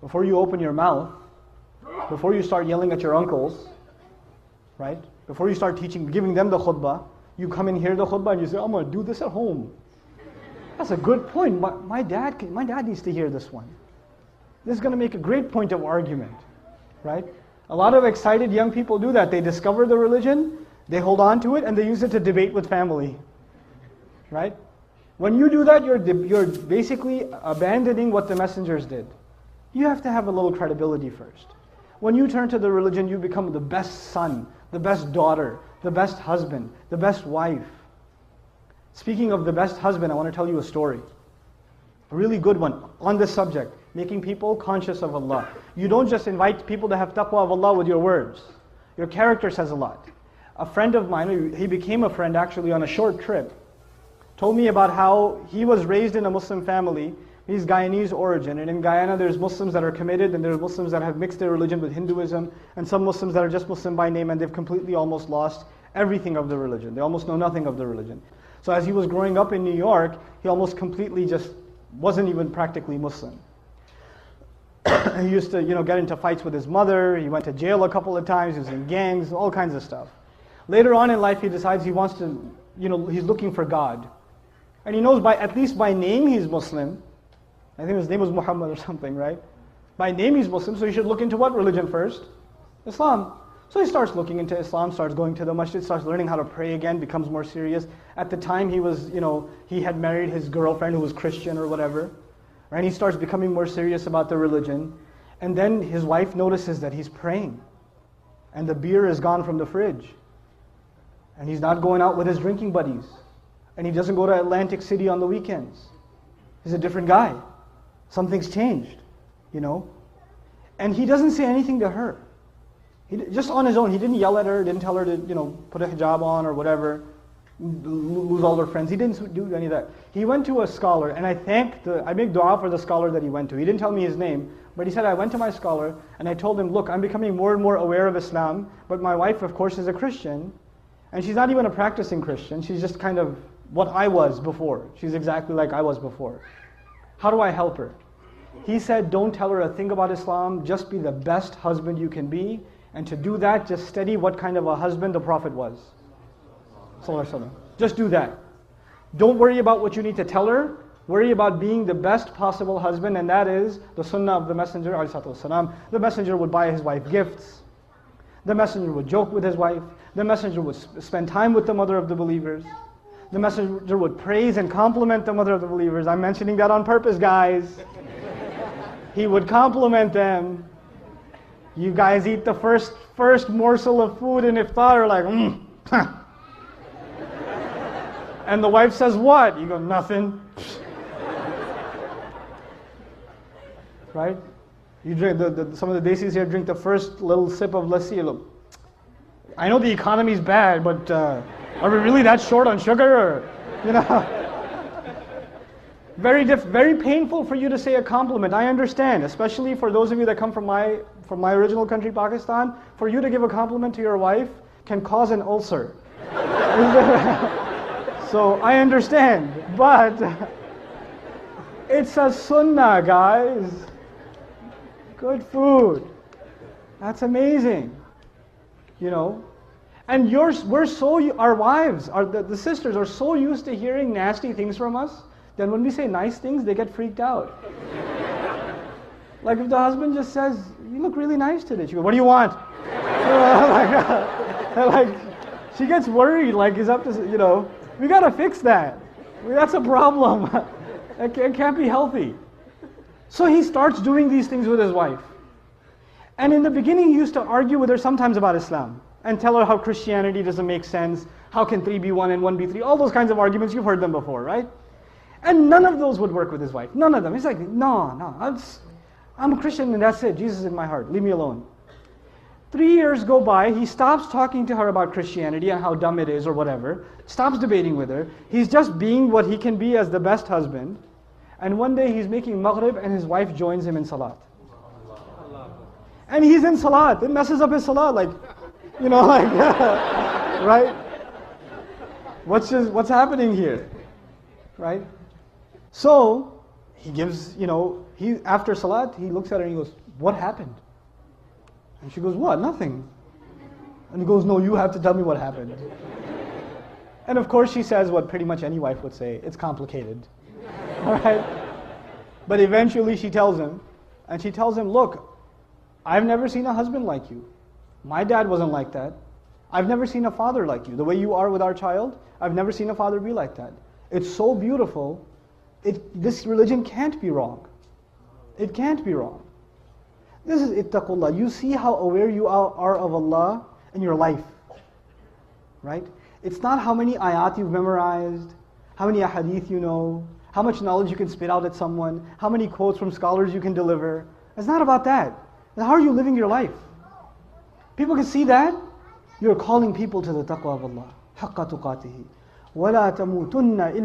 before you open your mouth, before you start yelling at your uncles, right? Before you start teaching, giving them the khutbah, you come and hear the khutbah and you say, I'm going to do this at home. That's a good point. My dad needs to hear this one. This is going to make a great point of argument, right? A lot of excited young people do that. They discover the religion, they hold on to it, and they use it to debate with family, right? When you do that, you're basically abandoning what the messengers did. You have to have a little credibility first. When you turn to the religion, you become the best son, the best daughter, the best husband, the best wife. Speaking of the best husband, I want to tell you a story. A really good one on this subject, making people conscious of Allah. You don't just invite people to have taqwa of Allah with your words. Your character says a lot. A friend of mine, he became a friend actually on a short trip, told me about how he was raised in a Muslim family. He's Guyanese origin, and in Guyana there's Muslims that are committed, and there's Muslims that have mixed their religion with Hinduism, and some Muslims that are just Muslim by name, and they've completely almost lost everything of the religion. They almost know nothing of the religion. So as he was growing up in New York, he almost completely just wasn't even practically Muslim. He used to, get into fights with his mother. He went to jail a couple of times. He was in gangs, all kinds of stuff. Later on in life, he decides he wants to, he's looking for God. And he knows at least by name he's Muslim. I think his name was Muhammad or something, right? By name he's Muslim, so he should look into what religion first? Islam. So he starts looking into Islam, starts going to the masjid, starts learning how to pray again, becomes more serious. At the time he was, he had married his girlfriend who was Christian or whatever. Right? He starts becoming more serious about the religion. And then his wife notices that he's praying. And the beer is gone from the fridge. And he's not going out with his drinking buddies. And he doesn't go to Atlantic City on the weekends. He's a different guy. Something's changed, And he doesn't say anything to her. Just on his own, he didn't yell at her, didn't tell her to, put a hijab on or whatever, lose all her friends. He didn't do any of that. He went to a scholar, and I make dua for the scholar that he went to. He didn't tell me his name, but he said, I went to my scholar, and I told him, look, I'm becoming more and more aware of Islam, but my wife, of course, is a Christian, and she's not even a practicing Christian. She's just kind of what I was before. She's exactly like I was before. How do I help her? He said, don't tell her a thing about Islam, just be the best husband you can be, and to do that, just study what kind of a husband the Prophet was. Just do that. Don't worry about what you need to tell her, worry about being the best possible husband, and that is the sunnah of the Messenger. The Messenger would buy his wife gifts, the Messenger would joke with his wife, the Messenger would spend time with the mother of the believers, the Messenger would praise and compliment the mother of the believers. I'm mentioning that on purpose, guys. He would compliment them. You guys eat the first morsel of food in iftar, like, And the wife says, what? You go, nothing. Right? You drink, some of the desis here drink the first little sip of lassi. Look, I know the economy's bad, but are we really that short on sugar? Or, very painful for you to say a compliment. I understand, especially for those of you that come from my original country, Pakistan. For you to give a compliment to your wife can cause an ulcer. So I understand, but it's a sunnah, guys. Good food. That's amazing. And our wives, the sisters are so used to hearing nasty things from us, that when we say nice things, they get freaked out. Like if the husband just says, you look really nice today. She goes, what do you want? She gets worried, like he's up to, we gotta fix that. That's a problem. It can't be healthy. So he starts doing these things with his wife. And in the beginning, he used to argue with her sometimes about Islam and tell her how Christianity doesn't make sense. How can 3 be 1 and 1 be 3? All those kinds of arguments, you've heard them before, right? And none of those would work with his wife. None of them. He's like, no, I'm a Christian and that's it. Jesus is in my heart. Leave me alone. 3 years go by. He stops talking to her about Christianity and how dumb it is or whatever. Stops debating with her. He's just being what he can be as the best husband. And one day he's making maghrib and his wife joins him in salat. And he's in salat. It messes up his salat. Right? What's happening here? Right? So, he gives, After salat, he looks at her and he goes, what happened? And she goes, what? Nothing. And he goes, no, you have to tell me what happened. And of course she says what pretty much any wife would say, it's complicated. Alright? But eventually she tells him, and she tells him, look, I've never seen a husband like you. My dad wasn't like that. I've never seen a father like you. The way you are with our child, I've never seen a father be like that. It's so beautiful. This religion can't be wrong. It can't be wrong. This is ittaqullah. You see how aware you are of Allah in your life. Right? It's not how many ayat you've memorized, how many ahadith you know, how much knowledge you can spit out at someone, how many quotes from scholars you can deliver. It's not about that. How are you living your life? People can see that. You're calling people to the taqwa of Allah. حَقَّ تُقَاتِهِ وَلَا تَمُوتُنَّ إِلَّا